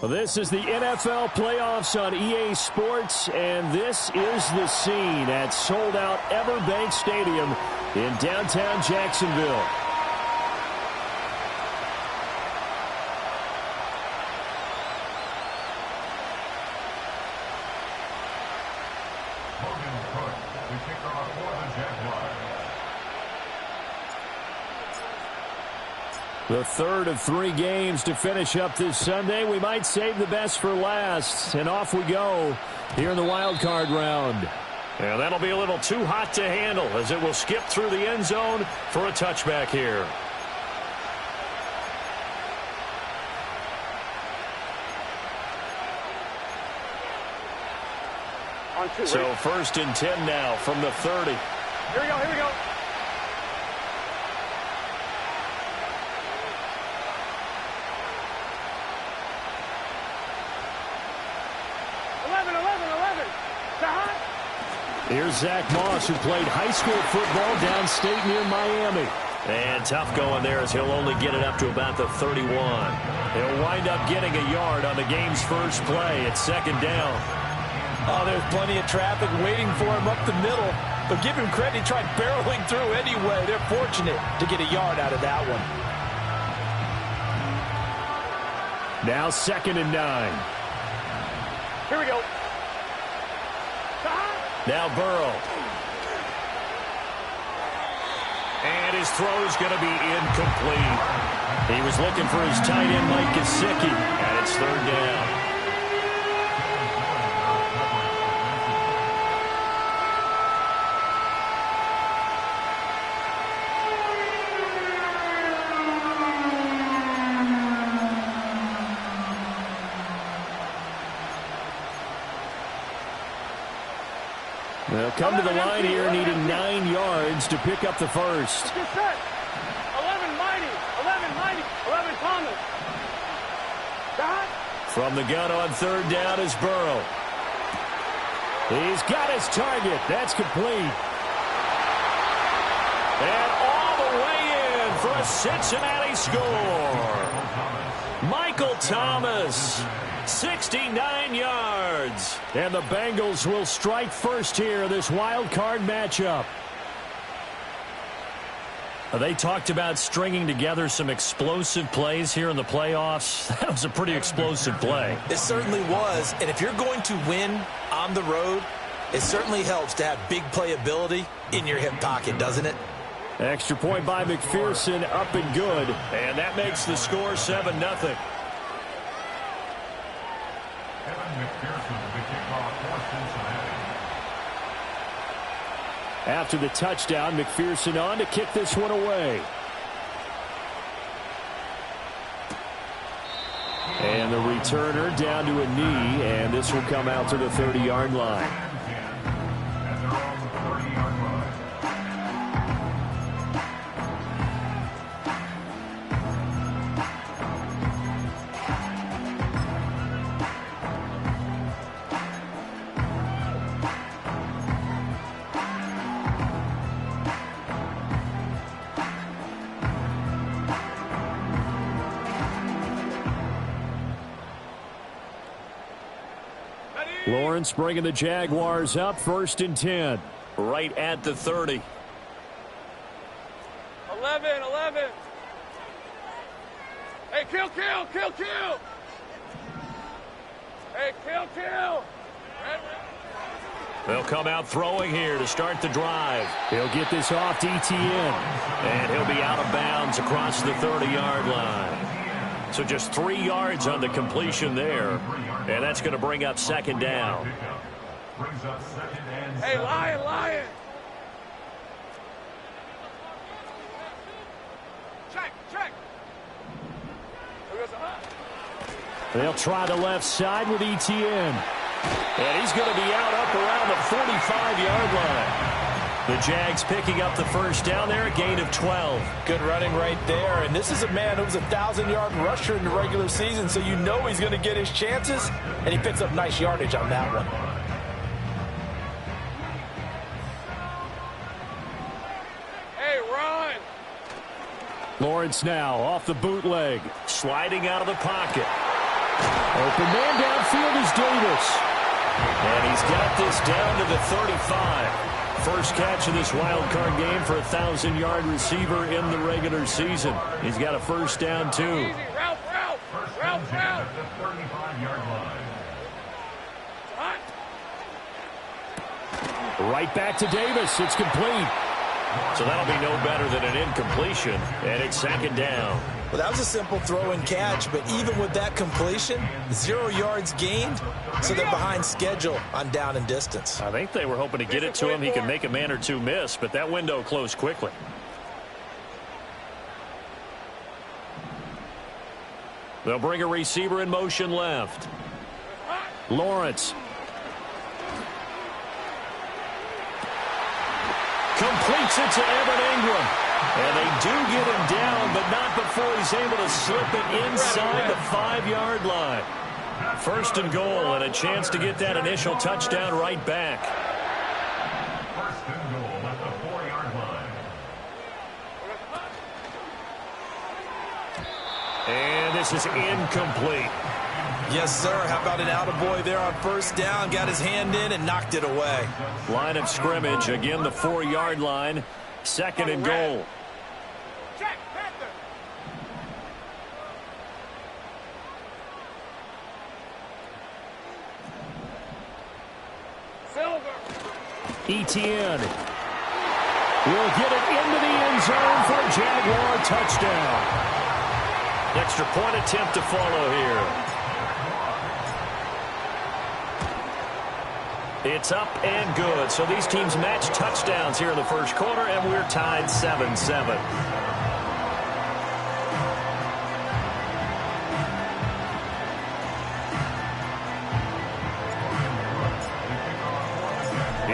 Well, this is the NFL playoffs on EA Sports, and this is the scene at sold-out Everbank Stadium in downtown Jacksonville. The third of 3 games to finish up this Sunday. We might save the best for last. And off we go here in the wild card round. Yeah, that'll be a little too hot to handle as it will skip through the end zone for a touchback here. So 1st and 10 now from the 30. Here we go, here we go. Here's Zach Moss, who played high school football downstate near Miami. And tough going there as he'll only get it up to about the 31. He'll wind up getting a yard on the game's first play at 2nd down. Oh, there's plenty of traffic waiting for him up the middle. But give him credit, he tried barreling through anyway. They're fortunate to get a yard out of that one. Now 2nd and 9. Here we go. Now Burrow. And his throw's going to be incomplete. He was looking for his tight end, Mike Gesicki, and it's 3rd down. They'll come to the line here needing 9 yards to pick up the first. 11 Mighty, 11 Thomas. From the gun on 3rd down is Burrow. He's got his target. That's complete. And all the way in for a Cincinnati score. Michael Thomas. 69 yards. And the Bengals will strike first here, this wild card matchup. They talked about stringing together some explosive plays here in the playoffs. That was a pretty explosive play. It certainly was. And if you're going to win on the road, it certainly helps to have big playability in your hip pocket, doesn't it? Extra point by McPherson, up and good. And that makes the score 7-0. After the touchdown, McPherson on to kick this one away. And the returner down to a knee, and this will come out to the 30-yard line. Lawrence bringing the Jaguars up, 1st and 10. Right at the 30. 11. Hey, kill. Hey, kill. They'll come out throwing here to start the drive. He'll get this off to ETN. And he'll be out of bounds across the 30-yard line. So just 3 yards on the completion there. And that's going to bring up 2nd down. Hey, Lion. Check. They'll try the left side with ETN. And he's going to be out up around the 45-yard line. The Jags picking up the first down there, a gain of 12. Good running right there. And this is a man who was a 1,000-yard rusher in the regular season, so you know he's going to get his chances, and he picks up nice yardage on that one. Hey, run. Lawrence now off the bootleg. Sliding out of the pocket. Open man downfield is Davis. And he's got this down to the 35. First catch of this wild card game for a 1,000-yard receiver in the regular season. He's got a first down, too. Easy. Route. At the 35-yard line. Right back to Davis. It's complete. So that'll be no better than an incompletion, and it's second down. Well, that was a simple throw and catch, but even with that completion, 0 yards gained, so they're behind schedule on down and distance. I think they were hoping to get it to him. He can make a man or two miss, but that window closed quickly. They'll bring a receiver in motion left. Lawrence. Completes it to Evan Ingram. And they do get him down, but not before he's able to slip it inside the 5-yard line. First and goal, and a chance to get that initial touchdown right back. First and goal at the 4-yard line. And this is incomplete. Yes, sir. How about an attaboy there on first down? Got his hand in and knocked it away. Line of scrimmage, again the 4-yard line. Second and goal. Check, Panther. Silver. Etienne will get it into the end zone for a Jaguar touchdown. Extra point attempt to follow here. It's up and good. So these teams match touchdowns here in the first quarter, and we're tied 7-7.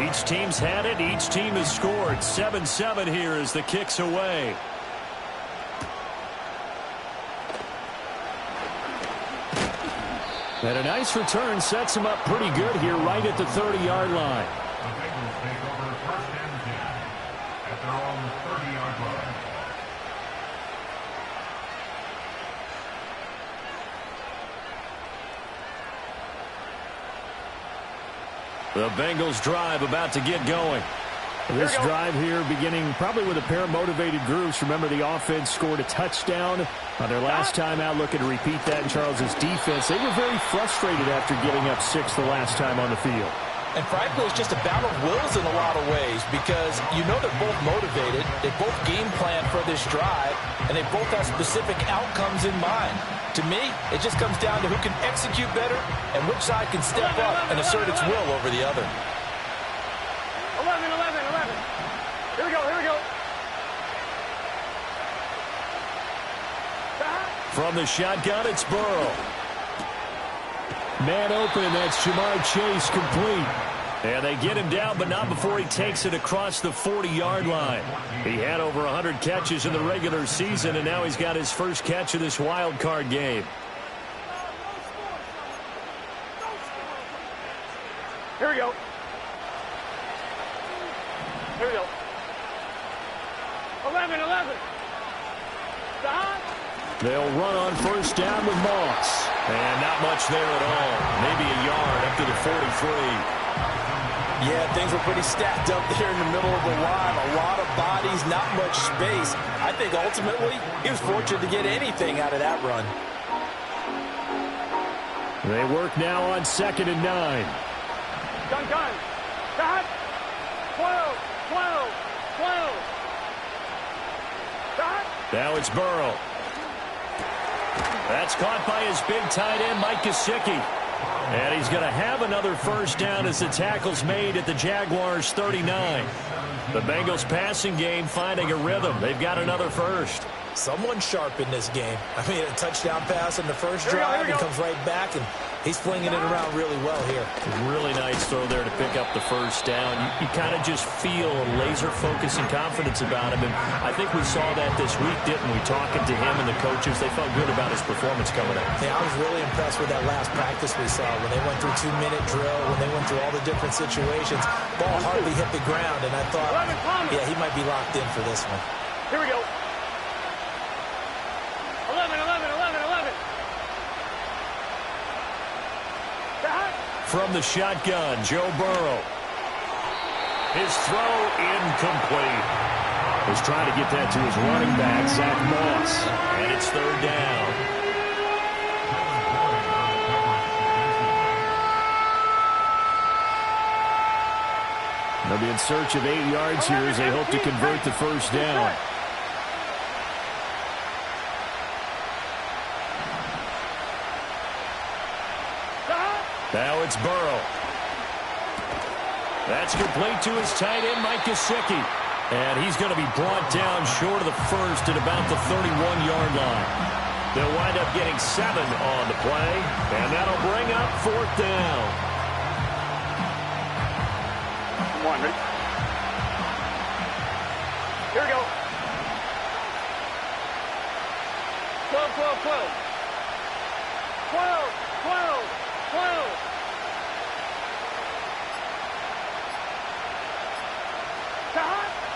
Each team's had it. Each team has scored. 7-7 here as the kick's away. And a nice return sets him up pretty good here right at the 30-yard line. The Bengals take over first and 10 at their own 30-yard line. The Bengals drive about to get going. This drive here beginning probably with a pair of motivated groups. Remember, the offense scored a touchdown on their last time out. Looking to repeat that in Charles's defense. They were very frustrated after getting up 6 the last time on the field. And frankly, it's just a battle of wills in a lot of ways because you know they're both motivated. They both game plan for this drive, and they both have specific outcomes in mind. To me, it just comes down to who can execute better and which side can step up and assert its will over the other. 11. Here we go. From the shotgun, it's Burrow. Man open, and that's Jamar Chase complete. And they get him down, but not before he takes it across the 40-yard line. He had over 100 catches in the regular season, and now he's got his first catch of this wild card game. Here we go. 11. Stop. They'll run on first down with Moss. And not much there at all. Maybe a yard up to the 43. Yeah, things were pretty stacked up there in the middle of the line. A lot of bodies, not much space. I think ultimately he was fortunate to get anything out of that run. They work now on 2nd and 9. Gun. Stop. 12. Stop. Now it's Burrow. That's caught by his big tight end, Mike Gesicki. And he's going to have another first down as the tackle's made at the Jaguars' 39. The Bengals passing game finding a rhythm. They've got another first. Someone sharp in this game. I mean, a touchdown pass in the first drive and comes right back, and he's flinging it around really well here. Really nice throw there to pick up the first down. You kind of just feel a laser focus and confidence about him, and I think we saw that this week, didn't we? Talking to him and the coaches, they felt good about his performance coming up. Yeah, I was really impressed with that last practice we saw when they went through 2-minute drill, when they went through all the different situations. Ball hardly hit the ground, and I thought, yeah, he might be locked in for this one. Here we go. 11. From the shotgun, Joe Burrow. His throw incomplete. He's trying to get that to his running back, Zach Moss. And it's third down. They'll be in search of 8 yards here as they hope to convert the first down. Now it's Burrow. That's complete to his tight end, Mike Gesicki. And he's going to be brought down short of the first at about the 31-yard line. They'll wind up getting 7 on the play, and that'll bring up fourth down. Come on, Rick. Here we go. 12, 12, 12. 12, 12, 12.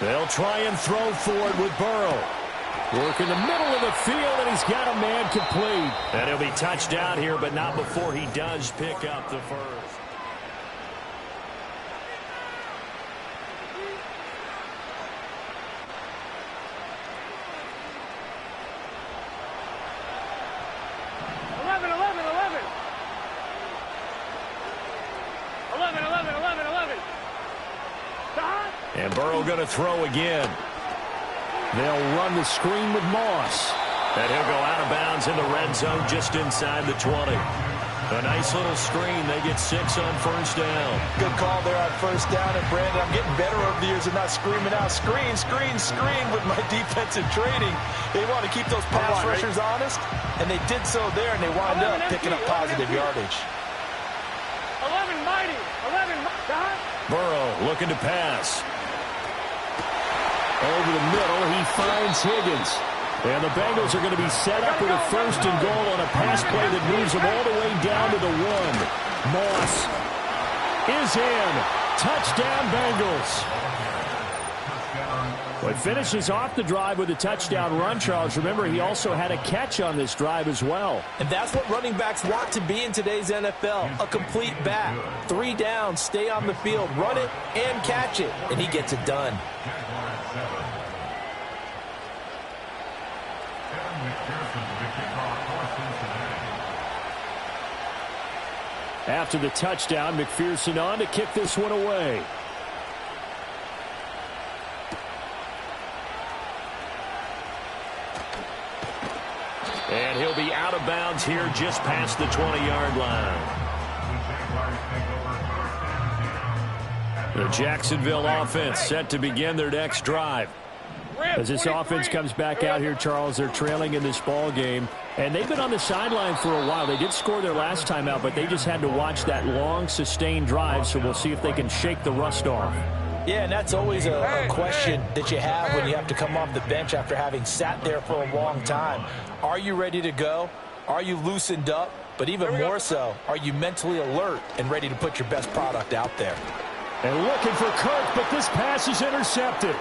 They'll try and throw for it with Burrow. Work in the middle of the field, and he's got a man complete. And he'll be touched down here, but not before he does pick up the first. And Burrow going to throw again. They'll run the screen with Moss. And he'll go out of bounds in the red zone just inside the 20. A nice little screen. They get 6 on first down. Good call there on first down. And, Brandon, I'm getting better over the years and not screaming out, screen, screen, screen with my defensive training. They want to keep those pass rushers honest, and they did so there, and they wound up picking up positive yardage. 11 mighty. 11 mighty. Burrow looking to pass. Over the middle, he finds Higgins. And the Bengals are going to be set up with a first and goal on a pass play that moves them all the way down to the 1. Moss is in. Touchdown, Bengals. Well, he finishes off the drive with a touchdown run, Charles. Remember, he also had a catch on this drive as well. And that's what running backs want to be in today's NFL, a complete back. 3 down, stay on the field, run it, and catch it. And he gets it done. After the touchdown, McPherson on to kick this one away. And he'll be out of bounds here just past the 20-yard line. The Jacksonville offense set to begin their next drive. As this offense comes back out here, Charles, they're trailing in this ball game. And they've been on the sideline for a while. They did score their last time out, but they just had to watch that long, sustained drive. So we'll see if they can shake the rust off. Yeah, and that's always a question that you have when you have to come off the bench after having sat there for a long time. Are you ready to go? Are you loosened up? But even more so, are you mentally alert and ready to put your best product out there? And looking for Kirk, but this pass is intercepted.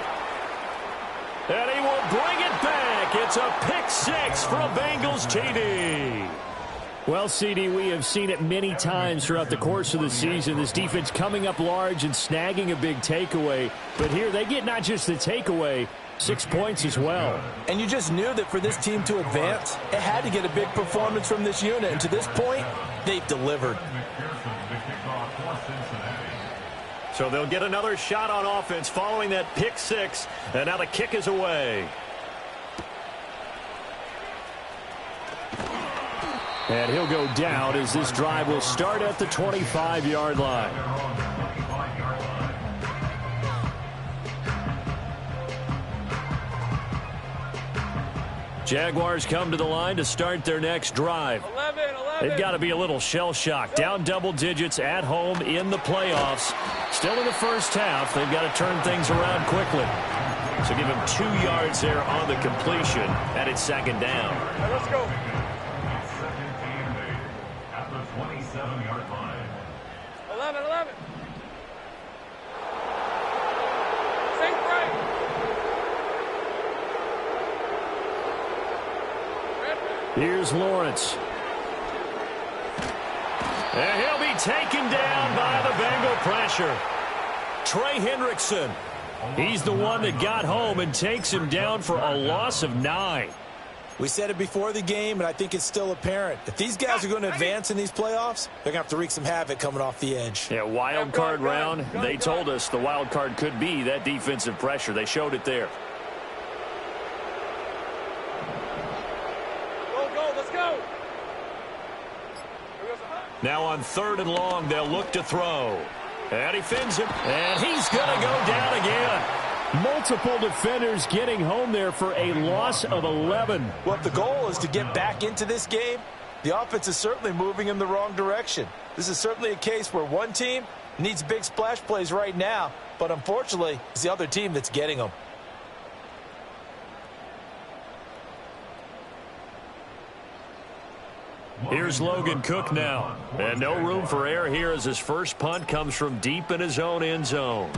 And he will bring it back. It's a pick-6 from Bengals TD. Well, CD, we have seen it many times throughout the course of the season. This defense coming up large and snagging a big takeaway. But here they get not just the takeaway, 6 points as well. And you just knew that for this team to advance, it had to get a big performance from this unit. And to this point, they've delivered. So they'll get another shot on offense following that pick-6. And now the kick is away. And he'll go down as this drive will start at the 25-yard line. Jaguars come to the line to start their next drive. 11. They've got to be a little shell-shocked. Down double digits at home in the playoffs. Still in the first half. They've got to turn things around quickly. So give him 2 yards there on the completion, and it's second down. Right, let's go. At the 27-yard line. 11. Think right. Here's Lawrence. And he'll be taken down by the Bengal pressure. Trey Hendrickson. He's the one that got home and takes him down for a loss of 9. We said it before the game, and I think it's still apparent. If these guys are going to advance in these playoffs, they're going to have to wreak some havoc coming off the edge. Yeah, wild card round. They told us the wild card could be that defensive pressure. They showed it there. Go, let's go. Now on 3rd and long, they'll look to throw. And he fins him. And he's going to go down again. Multiple defenders getting home there for a loss of 11. Well, if the goal is to get back into this game, the offense is certainly moving in the wrong direction. This is certainly a case where one team needs big splash plays right now, but unfortunately, it's the other team that's getting them. Here's Logan Cook now. And no room for error here as his first punt comes from deep in his own end zone.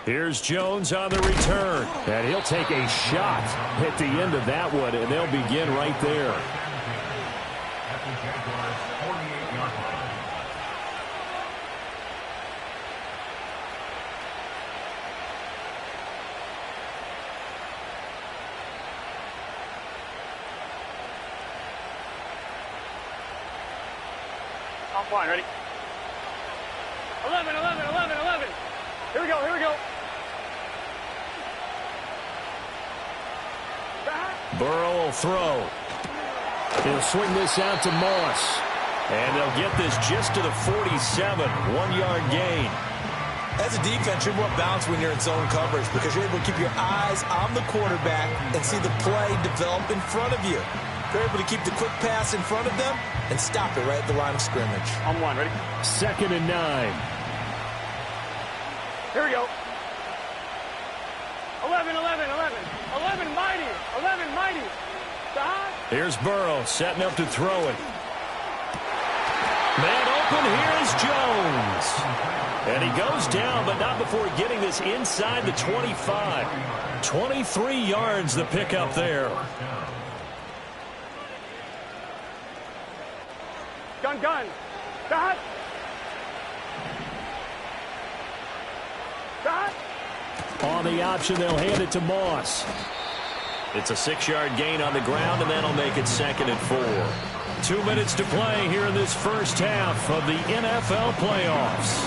Here's Jones on the return. And he'll take a shot at the end of that one, and they'll begin right there. At the Jaguars' 48-yard line. I'm fine, ready? 11, 11, 11, 11. Here we go, here we go. Burrow will throw. He'll swing this out to Moss. And they'll get this just to the 47. 1-yard gain. As a defense, you're more balanced when you're in zone coverage because you're able to keep your eyes on the quarterback and see the play develop in front of you. You're able to keep the quick pass in front of them and stop it right at the line of scrimmage. I'm one, ready? 2nd and 9. Here we go. 11, 11, 11. 11 mighty. 11 mighty. Here's Burrow setting up to throw it. Man open, here's Jones. And he goes down, but not before getting this inside the 25. 23 yards the pickup there. Gun, gun. Dot. Dot. On the option, they'll hand it to Moss. It's a 6-yard gain on the ground, and that'll make it 2nd and 4. 2 minutes to play here in this first half of the NFL playoffs.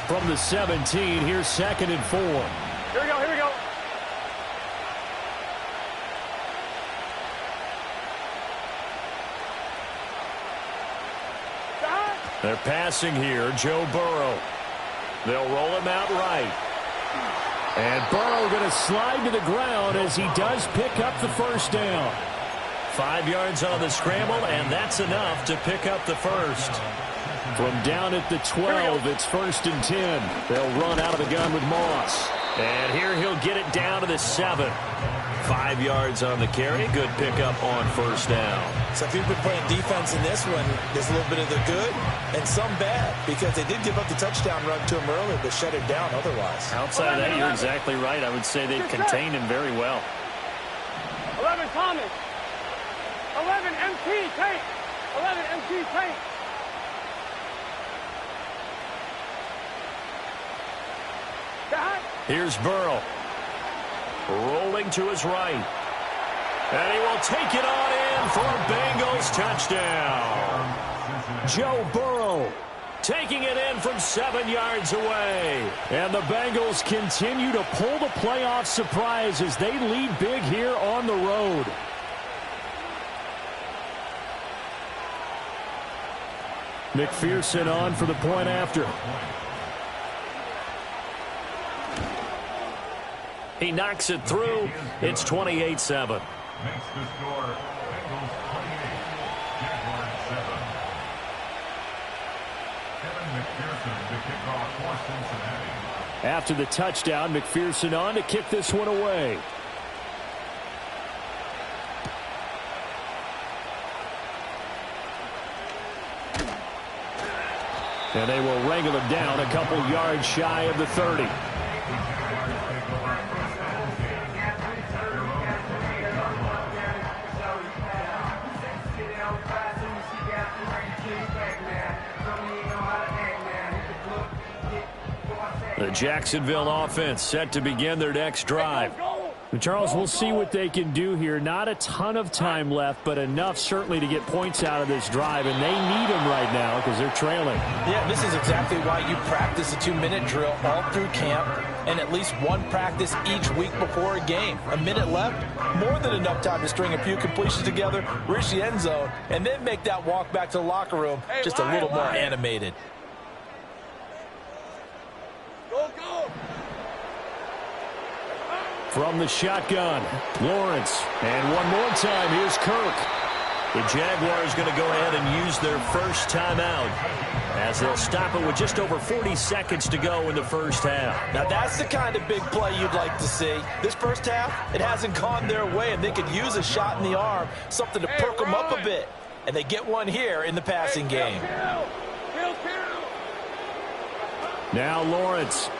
From the 17, here's 2nd and 4. Here we go, here we go. They're passing here, Joe Burrow. They'll roll him out right. And Burrow going to slide to the ground as he does pick up the first down. 5 yards on the scramble, and that's enough to pick up the first. From down at the 12, it's 1st and 10. They'll run out of the gun with Moss. And here he'll get it down to the 7. 5 yards on the carry. Good pickup on first down. So if you've been playing defense in this one, there's a little bit of the good and some bad because they did give up the touchdown run to him earlier but shut it down otherwise. Outside of that, you're exactly right. I would say they've contained him very well. 11 Thomas. 11 MT Tank. 11 MT Tank. Here's Burrow. Rolling to his right. And he will take it on in for a Bengals touchdown. Joe Burrow taking it in from 7 yards away. And the Bengals continue to pull the playoff surprise as they lead big here on the road. McPherson on for the point after. He knocks it through. It's 28-7. Makes the score Bengals 28, Jaguars 7. Kevin McPherson to kick off for Cincinnati. After the touchdown, McPherson on to kick this one away. And they will wrangle him down a couple yards shy of the 30. The Jacksonville offense set to begin their next drive. Charles, we'll see what they can do here. Not a ton of time left, but enough certainly to get points out of this drive, and they need them right now because they're trailing. Yeah, this is exactly why you practice a 2-minute drill all through camp and at least one practice each week before a game. A minute left, more than enough time to string a few completions together, reach the end zone, and then make that walk back to the locker room just a little more animated. From the shotgun, Lawrence. And one more time, here's Kirk. The Jaguars going to go ahead and use their first timeout as they'll stop it with just over 40 seconds to go in the first half. Now that's the kind of big play you'd like to see. This first half, it hasn't gone their way, and they could use a shot in the arm, something to perk them up a bit. And they get one here in the passing game. Now Lawrence.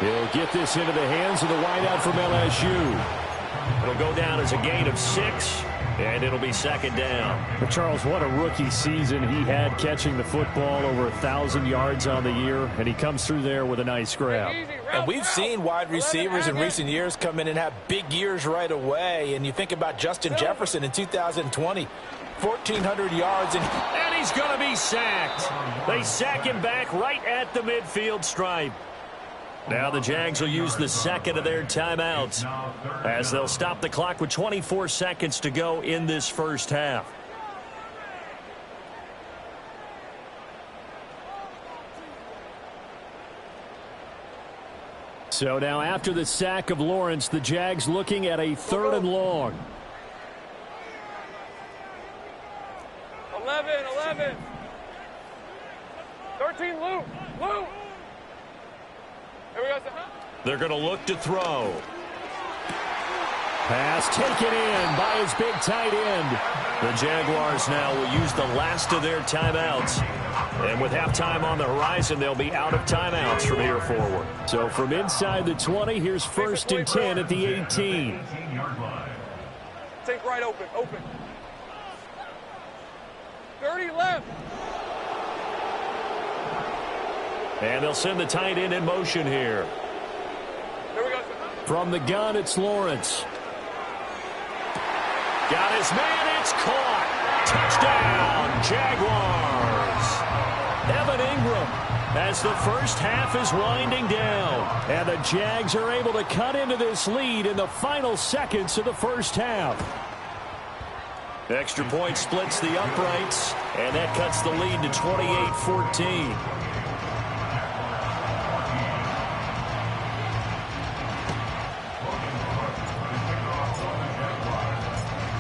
He'll get this into the hands of the wideout from LSU. It'll go down as a gain of 6, and it'll be second down. But Charles, what a rookie season he had catching the football, over 1,000 yards on the year, and he comes through there with a nice grab. And we've seen wide receivers in recent years come in and have big years right away. And you think about Justin Jefferson in 2020. 1,400 yards. And he's going to be sacked. They sack him back right at the midfield stripe. Now the Jags will use the second of their timeouts as they'll stop the clock with 24 seconds to go in this first half. So now after the sack of Lawrence, the Jags looking at a 3rd and long. 11. 13, Luke. Here we go. They're going to look to throw. Pass taken in by his big tight end. The Jaguars now will use the last of their timeouts. And with halftime on the horizon, they'll be out of timeouts from here forward. So from inside the 20, here's 1st and 10 at the 18. Take right open. 30 left. And they'll send the tight end in motion here. Here we go. From the gun, it's Lawrence. Got his man, it's caught. Touchdown, Jaguars. Evan Ingram as the first half is winding down. And the Jags are able to cut into this lead in the final seconds of the first half. Extra point splits the uprights, and that cuts the lead to 28-14.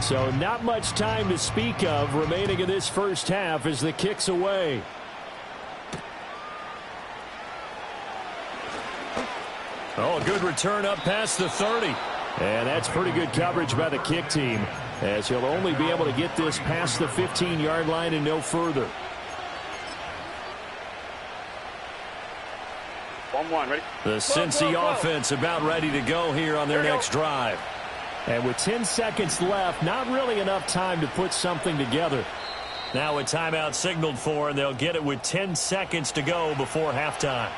So not much time to speak of remaining in this first half as the kick's away. Oh, good return up past the 30. And that's pretty good coverage by the kick team, as he'll only be able to get this past the 15-yard line and no further. 1-1, ready? The Cincy offense about ready to go here on their next drive. And with 10 seconds left, not really enough time to put something together. Now a timeout signaled for, and they'll get it with 10 seconds to go before halftime.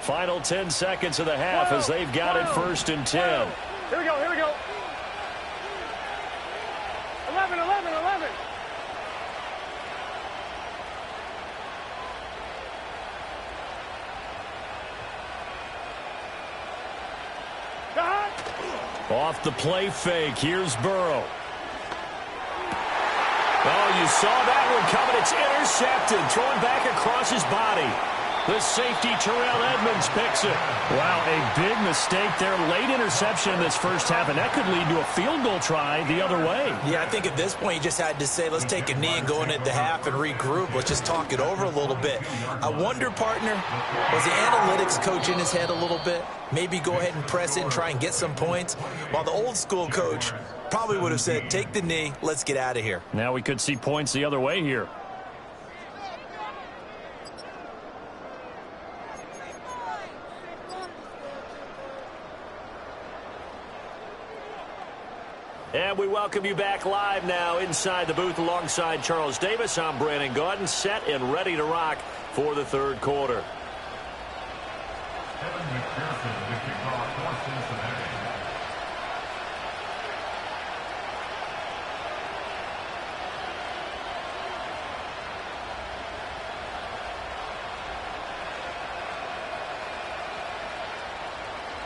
Final 10 seconds of the half as they've got it 1st and 10. Here we go. 11. Off the play fake, here's Burrow. Oh, you saw that one coming. It's intercepted, thrown back across his body. The safety, Terrell Edmonds, picks it. Wow, a big mistake there. Late interception in this first half, and that could lead to a field goal try the other way. Yeah, I think at this point you just had to say, let's take a knee and go in at the half and regroup. Let's just talk it over a little bit. I wonder, partner, was the analytics coach in his head a little bit? Maybe go ahead and press it and try and get some points? While the old school coach probably would have said, take the knee, let's get out of here. Now we could see points the other way here. And we welcome you back live now inside the booth alongside Charles Davis. I'm Brandon Gaudin, set and ready to rock for the third quarter. Kevin McPherson to kick off for Cincinnati.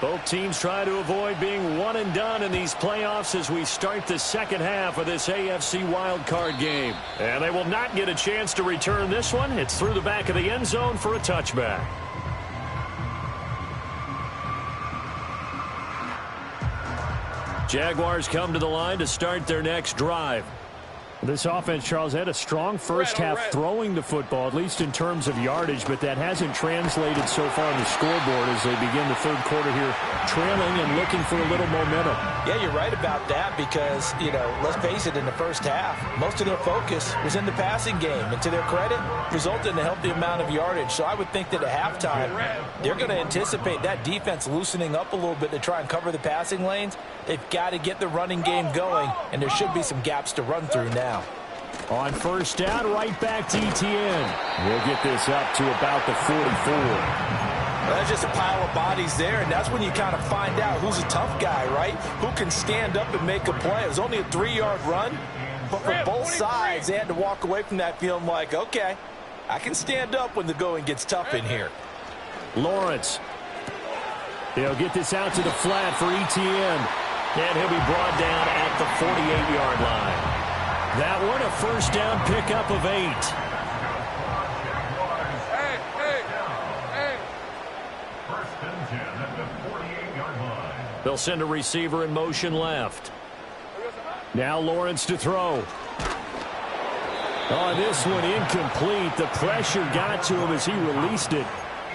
Both teams try to avoid being one and done in these playoffs as we start the second half of this AFC wildcard game. And they will not get a chance to return this one. It's through the back of the end zone for a touchback. Jaguars come to the line to start their next drive. This offense, Charles, had a strong first half throwing the football, at least in terms of yardage, but that hasn't translated so far on the scoreboard as they begin the third quarter here, trailing and looking for a little momentum. Yeah, you're right about that because, you know, let's face it, in the first half, most of their focus was in the passing game. And to their credit, resulted in a healthy amount of yardage. So I would think that at halftime, they're going to anticipate that defense loosening up a little bit to try and cover the passing lanes. They've got to get the running game going, and there should be some gaps to run through now. On first down, right back to ETN. We'll get this up to about the 44. Well, that's just a pile of bodies there, and that's when you kind of find out who's a tough guy, right? Who can stand up and make a play. It was only a 3-yard run, but for both sides, they had to walk away from that feeling like, okay, I can stand up when the going gets tough in here. Lawrence. He'll get this out to the flat for ETN. And he'll be brought down at the 48-yard line. That one a first down pickup of 8. First and 10 at the 48-yard line. They'll send a receiver in motion left. Now Lawrence to throw. Oh, this one incomplete. The pressure got to him as he released it.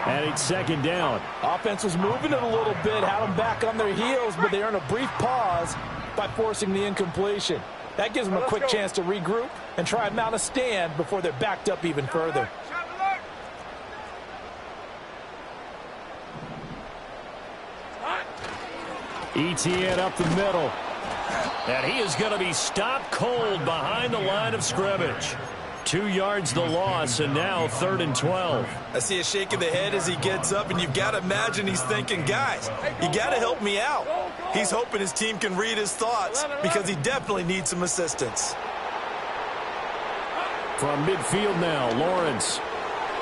And it's second down. Offense was moving it a little bit, had them back on their heels, but they earn a brief pause by forcing the incompletion. That gives them a quick chance to regroup and try and mount a stand before they're backed up even further. ETN up the middle. And he is going to be stopped cold behind the line of scrimmage. 2 yards the loss, and now 3rd and 12. I see a shake of the head as he gets up, and you've got to imagine he's thinking, guys, you got to help me out. He's hoping his team can read his thoughts because he definitely needs some assistance. From midfield now, Lawrence.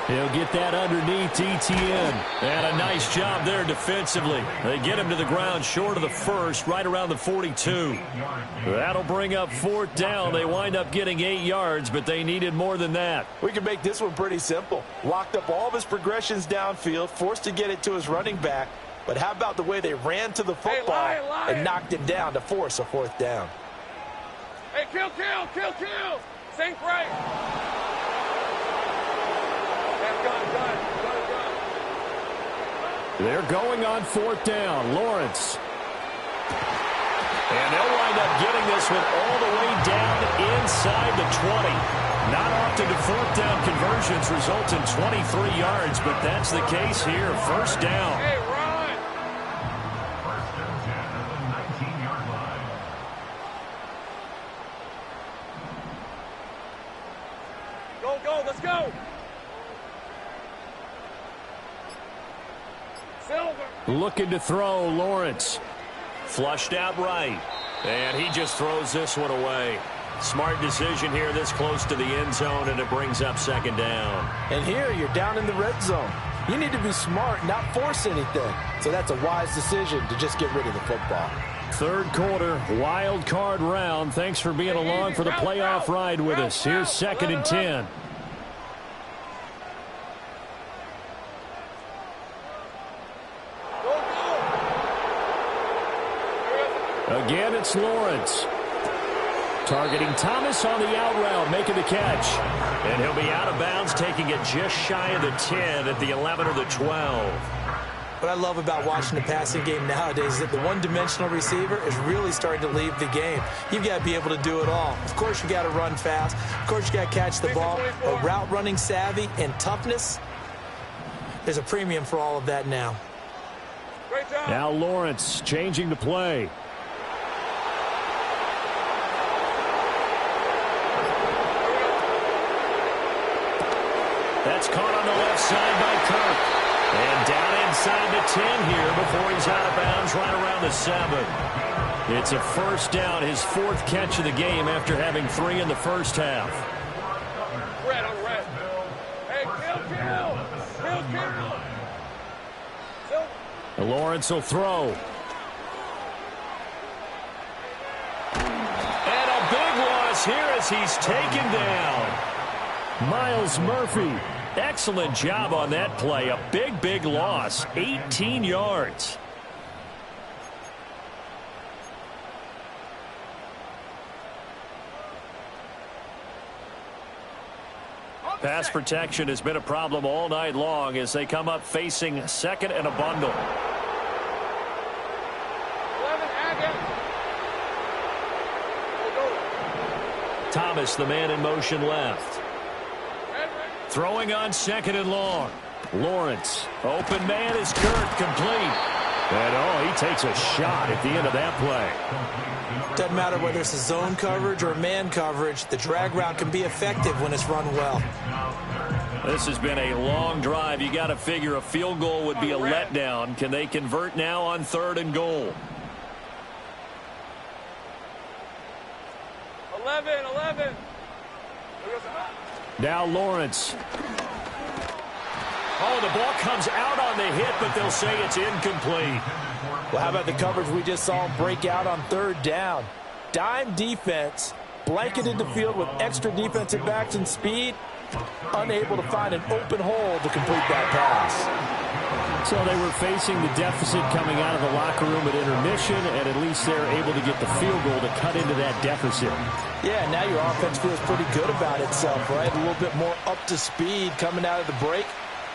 He'll get that underneath ETN. And a nice job there defensively. They get him to the ground short of the first, right around the 42. That'll bring up 4th down. They wind up getting 8 yards, but they needed more than that. We can make this one pretty simple. Locked up all of his progressions downfield, forced to get it to his running back. But how about the way they ran to the football and knocked him down to force a 4th down? Hey, kill. Sink right. They're going on 4th down. Lawrence. And they'll wind up getting this one all the way down inside the 20. Not often do 4th down conversions result in 23 yards, but that's the case here. First down. Hey, run. First and 10 at the 19-yard line. Go, let's go. Looking to throw, Lawrence. Flushed out right. And he just throws this one away. Smart decision here this close to the end zone, and it brings up second down. And here you're down in the red zone. You need to be smart, not force anything. So that's a wise decision to just get rid of the football. Third quarter, wild card round. Thanks for being along for the playoff ride with us. Here's 2nd and 10. It's Lawrence. Targeting Thomas on the out route, making the catch. And he'll be out of bounds, taking it just shy of the 10 at the 11 or the 12. What I love about watching the passing game nowadays is that the one-dimensional receiver is really starting to leave the game. You've got to be able to do it all. Of course, you got to run fast. Of course, you got to catch the ball. But route running savvy and toughness, there's a premium for all of that now. Now Lawrence changing the play. That's caught on the left side by Kirk. And down inside the 10 here before he's out of bounds right around the 7. It's a first down, his 4th catch of the game after having 3 in the first half. Red on red. Hey, kill. Lawrence will throw. And a big loss here as he's taken down. Myles Murphy. Excellent job on that play. A big loss. 18 yards. Pass protection has been a problem all night long as they come up facing second and a bundle. 11 again. Thomas, the man in motion left. Throwing on second and long. Lawrence. Open man is Kirk, complete. And he takes a shot at the end of that play. Doesn't matter whether it's a zone coverage or man coverage, the drag route can be effective when it's run well. This has been a long drive. You got to figure a field goal would be a letdown. Can they convert now on 3rd and goal? 11. Now Lawrence. Oh, the ball comes out on the hit, but they'll say it's incomplete. Well, how about the coverage we just saw him break out on 3rd down? Dime defense, blanketed the field with extra defensive backs and speed, unable to find an open hole to complete that pass. So they were facing the deficit coming out of the locker room at intermission, and at least they're able to get the field goal to cut into that deficit. Yeah, now your offense feels pretty good about itself, right? A little bit more up to speed coming out of the break.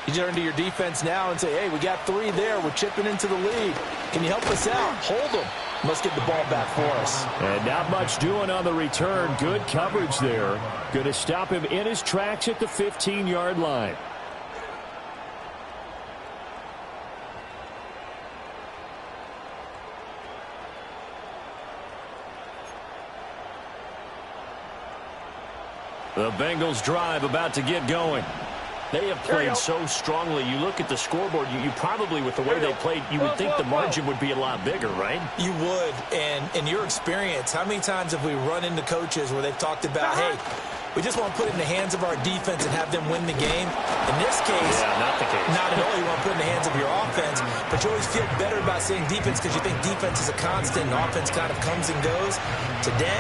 You turn to your defense now and say, hey, we got 3 there. We're chipping into the lead. Can you help us out? Hold them. Let's get the ball back for us. And not much doing on the return. Good coverage there. Going to stop him in his tracks at the 15-yard line. The Bengals drive about to get going. They have played so strongly. You look at the scoreboard, you probably, with the way they played, you would think the margin would be a lot bigger, right? You would. And in your experience, how many times have we run into coaches where they've talked about, hey, we just want to put it in the hands of our defense and have them win the game? In this case, not the case. Not at all. You want to put it in the hands of your offense, but you always feel better about saying defense because you think defense is a constant and offense kind of comes and goes. Today,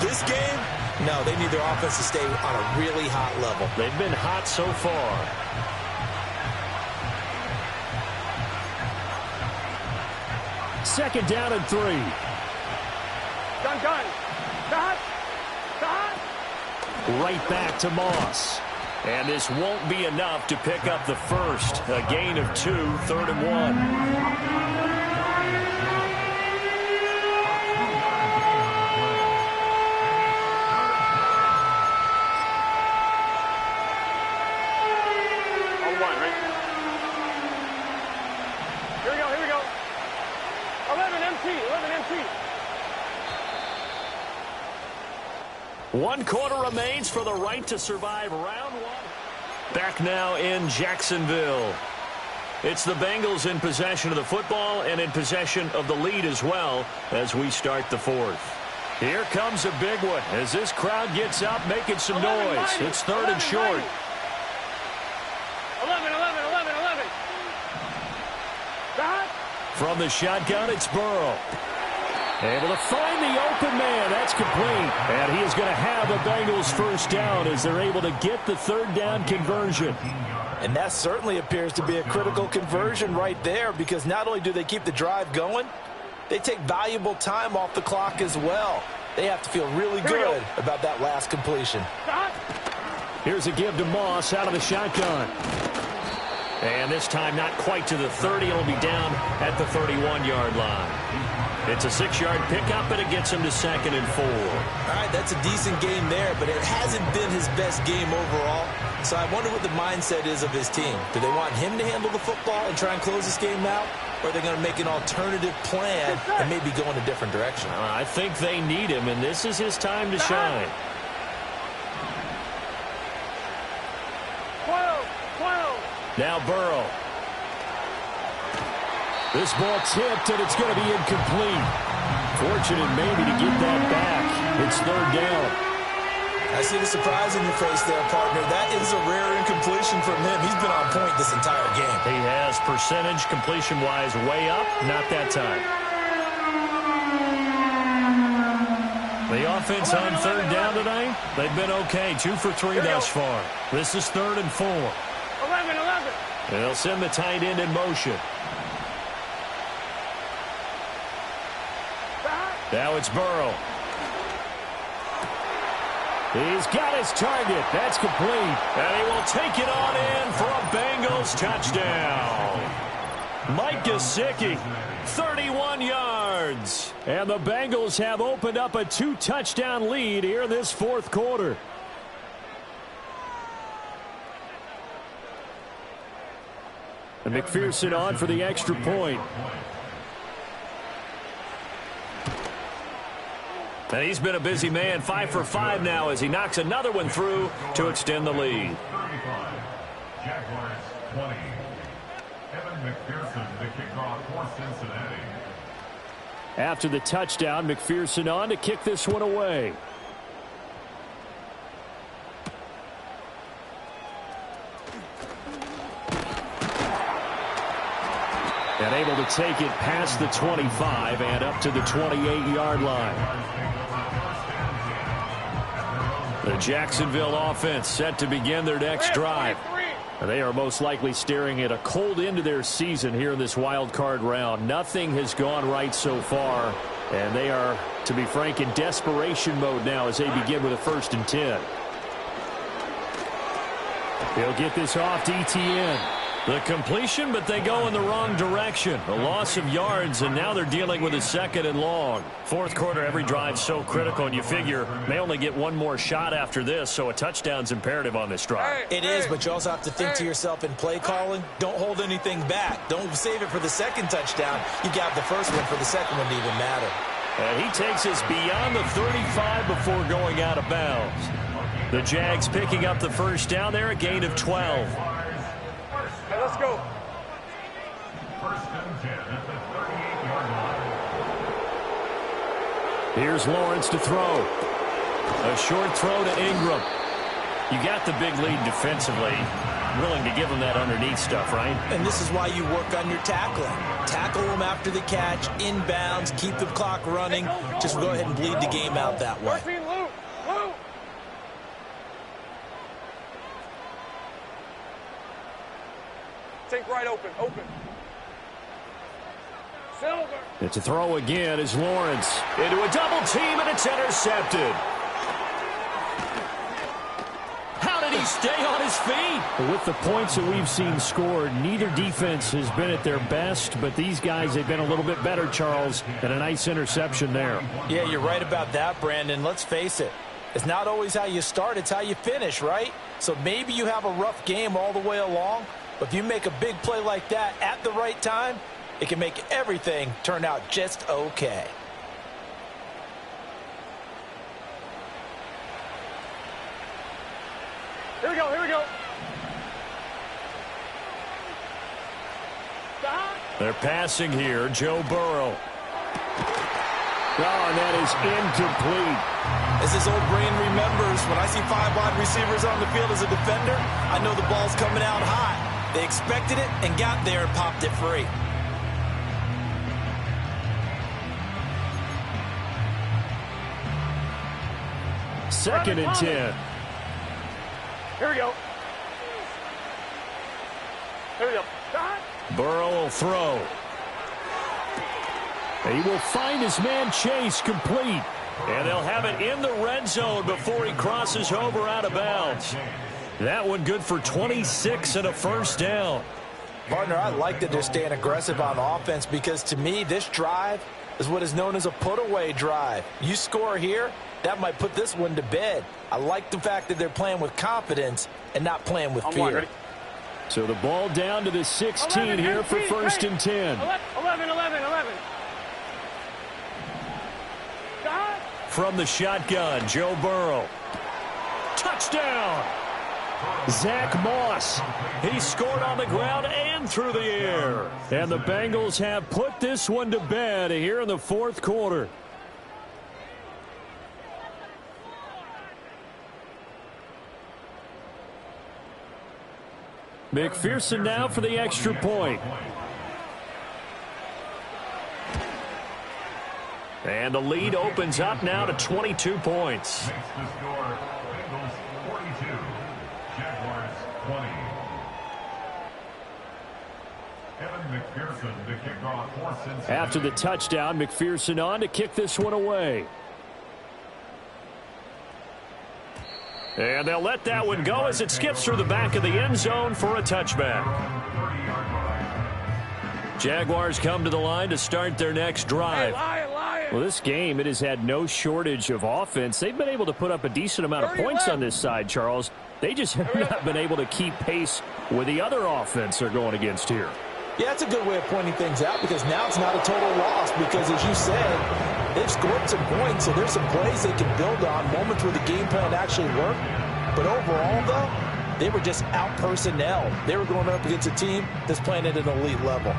this game, no, they need their offense to stay on a really hot level. They've been hot so far. Second down and 3. Done. Stop. Right back to Moss. And this won't be enough to pick up the first. A gain of 2, 3rd and 1. Here we go. 11 MT. 1 quarter remains for the right to survive round 1. Back now in Jacksonville. It's the Bengals in possession of the football and in possession of the lead as well as we start the 4th. Here comes a big one as this crowd gets up making some noise. It's 3rd and short. 11. Stop. From the shotgun, it's Burrow. Able to find the open man. That's complete. And he is going to have the Bengals first down as they're able to get the 3rd down conversion. And that certainly appears to be a critical conversion right there because not only do they keep the drive going, they take valuable time off the clock as well. They have to feel really good about that last completion. Here's a give to Moss out of the shotgun. And this time not quite to the 30. It'll be down at the 31-yard line. It's a 6-yard pickup, and it gets him to 2nd and 4. All right, that's a decent game there, but it hasn't been his best game overall. So I wonder what the mindset is of his team. Do they want him to handle the football and try and close this game out? Or are they going to make an alternative plan and maybe go in a different direction? I think they need him, and this is his time to shine. 12. Now Burrow. This ball tipped, and it's going to be incomplete. Fortunate maybe to get that back. It's 3rd down. I see the surprise in your face there, partner. That is a rare incompletion from him. He's been on point this entire game. He has percentage completion-wise way up. Not that time. The offense on 3rd down tonight, they've been okay. 2 for 3 thus far. This is 3rd and 4. 11. They'll send the tight end in motion. Now it's Burrow. He's got his target. That's complete. And he will take it on in for a Bengals touchdown. Mike Gesicki, 31 yards. And the Bengals have opened up a 2-touchdown lead here in this 4th quarter. And McPherson on for the extra point. And he's been a busy man, 5 for 5 now as he knocks another one through to extend the lead. 35. Jaguars 20. Evan McPherson, the kickoff for Cincinnati. After the touchdown, McPherson on to kick this one away. And able to take it past the 25 and up to the 28-yard line. The Jacksonville offense set to begin their next drive. They are most likely staring at a cold end to their season here in this wild card round. Nothing has gone right so far, and they are, to be frank, in desperation mode now as they begin with a 1st and 10. They'll get this off to Etienne. The completion, but they go in the wrong direction. A loss of yards, and now they're dealing with a 2nd and long. 4th quarter, every drive so critical, and you figure they only get one more shot after this, so a touchdown's imperative on this drive. It is, but you also have to think to yourself in play calling, don't hold anything back. Don't save it for the 2nd touchdown. You got the 1st one for the 2nd one to even matter. And he takes us beyond the 35 before going out of bounds. The Jags picking up the 1st down there, a gain of 12. Hey, let's go. 1st and 10 at the 38-yard line. Here's Lawrence to throw. A short throw to Ingram. You got the big lead defensively. Willing to give them that underneath stuff, right? And this is why you work on your tackling. Tackle them after the catch, inbounds, keep the clock running. Just go ahead and bleed the game out that way. Luke. Think right open. Silver. It's a throw again as Lawrence into a double team, and it's intercepted. How did he stay on his feet? With the points that we've seen scored, neither defense has been at their best, but these guys have been a little bit better, Charles, and a nice interception there. Yeah, you're right about that, Brandon. Let's face it. It's not always how you start, it's how you finish, right? So maybe you have a rough game all the way along, but if you make a big play like that at the right time, it can make everything turn out just okay. Here we go. They're passing here, Joe Burrow. Oh, and that is incomplete. As his old brain remembers, when I see 5 wide receivers on the field as a defender, I know the ball's coming out high. They expected it and got there and popped it free. Second and 10. Here we go. Burrow will throw. He will find his man Chase complete. And they'll have it in the red zone before he crosses over out of bounds. That one good for 26 and a first down. Partner, I like that they're staying aggressive on offense because, to me, this drive is what is known as a put-away drive. You score here, that might put this one to bed. I like the fact that they're playing with confidence and not playing with fear. So the ball down to the 16 here for first and 10. 11. From the shotgun, Joe Burrow. Touchdown! Zach Moss. He scored on the ground and through the air. And the Bengals have put this one to bed here in the fourth quarter. McPherson now for the extra point. And the lead opens up now to 22 points. Makes the score Bengals 42, Jaguars 20. Evan McPherson to kick off for Cincinnati. After the touchdown, McPherson on to kick this one away. And they'll let that one go as it skips through the back of the end zone for a touchback. Jaguars come to the line to start their next drive. Well, this game, it has had no shortage of offense. They've been able to put up a decent amount of points on this side, Charles. They just have not been able to keep pace with the other offense they're going against here. Yeah, that's a good way of pointing things out because now it's not a total loss because, as you said, they've scored some points, so there's some plays they can build on, moments where the game plan actually worked. But overall, though, they were just out-personnel. They were going up against a team that's playing at an elite level.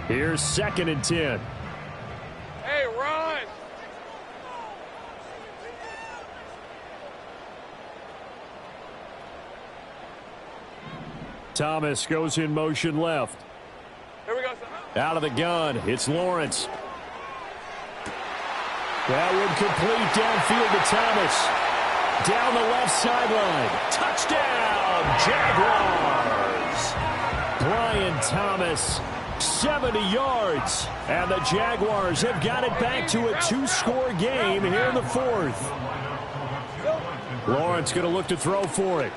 Here's second and 10. Hey, run! Thomas goes in motion left. Here we go, son. Out of the gun, it's Lawrence. That one complete downfield to Thomas. Down the left sideline. Touchdown, Jaguars! Brian Thomas, 70 yards. And the Jaguars have got it back to a two-score game here in the fourth. Lawrence going to look to throw for it.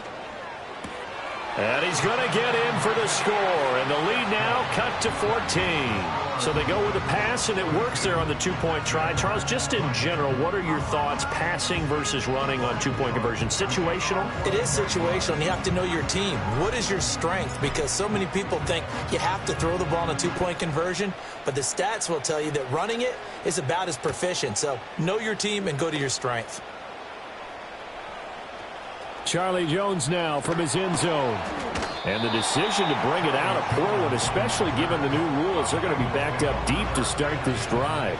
And he's going to get in for the score. And the lead now cut to 14. So they go with a pass, and it works there on the two-point try. Charles, just in general, what are your thoughts passing versus running on two-point conversion? Situational? It is situational, and you have to know your team. What is your strength? Because so many people think you have to throw the ball in a two-point conversion, but the stats will tell you that running it is about as proficient. So know your team and go to your strength. Charlie Jones now from his end zone. And the decision to bring it out, a poor one, especially given the new rules. They're going to be backed up deep to start this drive.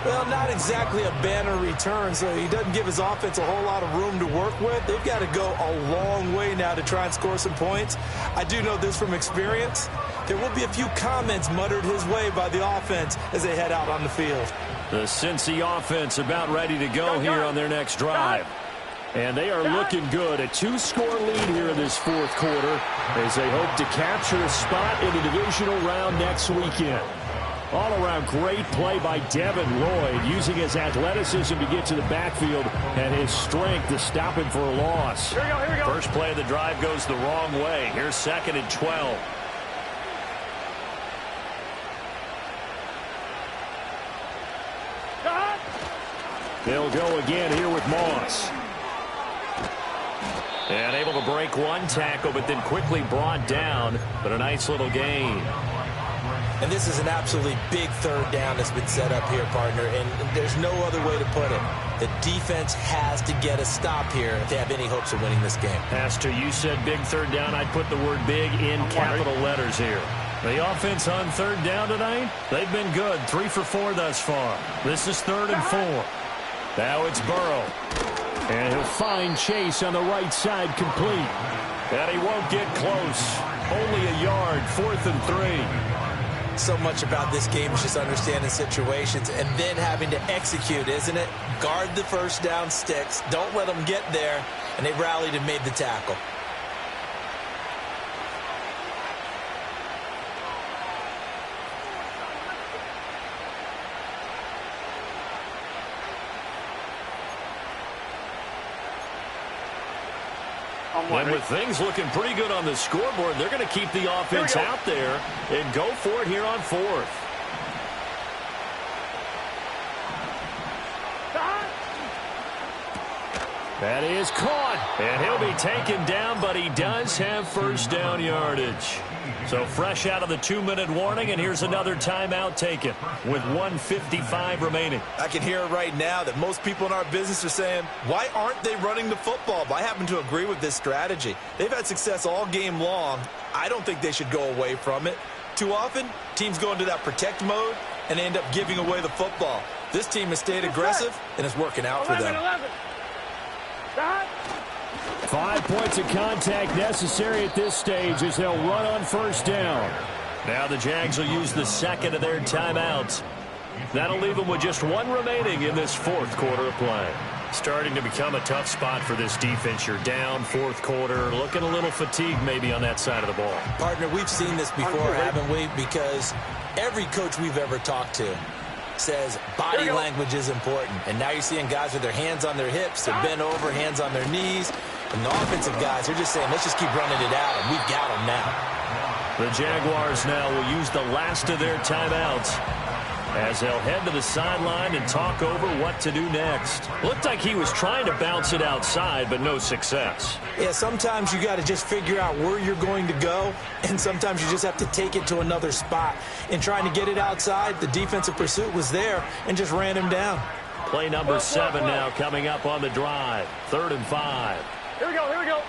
Well, not exactly a banner return, so he doesn't give his offense a whole lot of room to work with. They've got to go a long way now to try and score some points. I do know this from experience. There will be a few comments muttered his way by the offense as they head out on the field. The Cincy offense about ready to go here on their next drive. And they are looking good. A two-score lead here in this fourth quarter as they hope to capture a spot in the divisional round next weekend. All-around great play by Devin Lloyd, using his athleticism to get to the backfield and his strength to stop him for a loss. Here we go. First play of the drive goes the wrong way. Here's second and 12. They'll go again here with Moss. And able to break one tackle, but then quickly brought down. But a nice little gain. And this is an absolutely big third down that's been set up here, partner. And there's no other way to put it. The defense has to get a stop here if they have any hopes of winning this game. Pastor, you said big third down. I'd put the word big in capital letters here. The offense on third down tonight, they've been good. 3 for 4 thus far. This is 3rd and 4. Now it's Burrow. And he'll find Chase on the right side complete. And he won't get close. Only a yard, 4th and 3. So much about this game is just understanding situations and then having to execute, isn't it? Guard the first down sticks. Don't let them get there. And they rallied and made the tackle. And with things looking pretty good on the scoreboard, they're going to keep the offense out there and go for it here on fourth. That is caught. And he'll be taken down, but he does have first down yardage. So fresh out of the 2-minute warning, and here's another timeout taken with 1:55 remaining. I can hear it right now that most people in our business are saying, why aren't they running the football? But I happen to agree with this strategy. They've had success all game long. I don't think they should go away from it. Too often, teams go into that protect mode and end up giving away the football. This team has stayed aggressive, and it's working out for them. 5 points of contact necessary at this stage as they'll run on first down. Now the Jags will use the second of their timeouts. That'll leave them with just one remaining in this fourth quarter of play. Starting to become a tough spot for this defense. You're down fourth quarter, looking a little fatigued maybe on that side of the ball. Partner, we've seen this before, haven't we? Because every coach we've ever talked to says body language is important. And now you're seeing guys with their hands on their hips, they're bent over, hands on their knees. And the offensive guys are just saying, let's just keep running it out, and we've got them now. The Jaguars now will use the last of their timeouts as they'll head to the sideline and talk over what to do next. Looked like he was trying to bounce it outside, but no success. Yeah, sometimes you got to just figure out where you're going to go, and sometimes you just have to take it to another spot. In trying to get it outside, the defensive pursuit was there and just ran him down. Play number 7 now coming up on the drive. 3rd and 5. Here we go, here we go.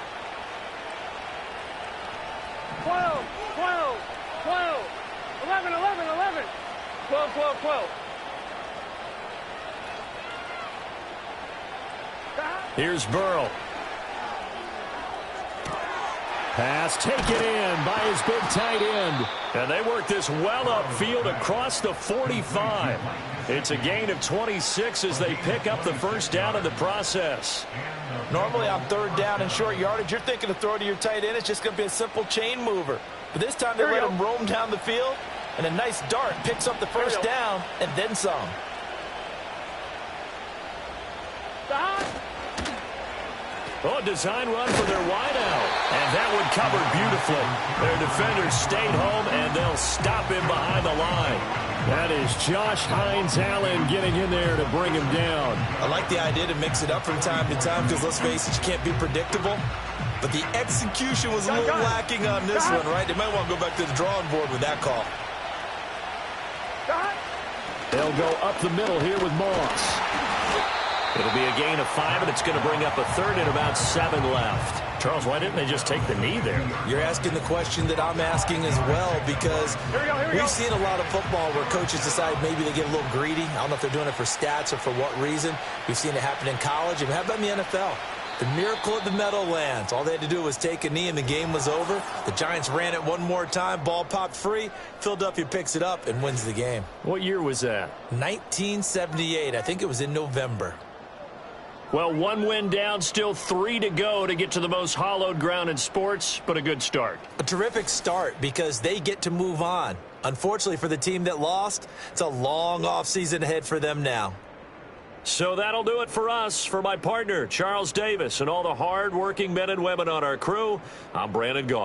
12, 12, 12, 11, 11, 11. 12, 12, 12. Here's Burrow. Pass taken in by his big tight end. And they work this well upfield across the 45. It's a gain of 26 as they pick up the first down in the process. Normally on 3rd down and short yardage, you're thinking to throw to your tight end. It's just going to be a simple chain mover. But this time they let him roam down the field, and a nice dart picks up the first down and then some. Oh, design run for their wideout. And that one covered beautifully. Their defenders stayed home, and they'll stop him behind the line. That is Josh Hines-Allen getting in there to bring him down. I like the idea to mix it up from time to time because, let's face it, you can't be predictable. But the execution was a little lacking on this one, right? They might want to go back to the drawing board with that call. They'll go up the middle here with Moss. It'll be a gain of 5, and it's going to bring up a 3rd and about 7 left. Charles, why didn't they just take the knee there? You're asking the question that I'm asking as well, because we've seen a lot of football where coaches decide maybe they get a little greedy. I don't know if they're doing it for stats or for what reason. We've seen it happen in college. And how about in the NFL? The miracle of the Meadowlands. All they had to do was take a knee and the game was over. The Giants ran it one more time. Ball popped free. Philadelphia picks it up and wins the game. What year was that? 1978. I think it was in November. Well, 1 win down, still 3 to go to get to the most hallowed ground in sports, but a good start. A terrific start because they get to move on. Unfortunately for the team that lost, it's a long offseason ahead for them now. So that'll do it for us. For my partner, Charles Davis, and all the hard-working men and women on our crew, I'm Brandon Gaudin.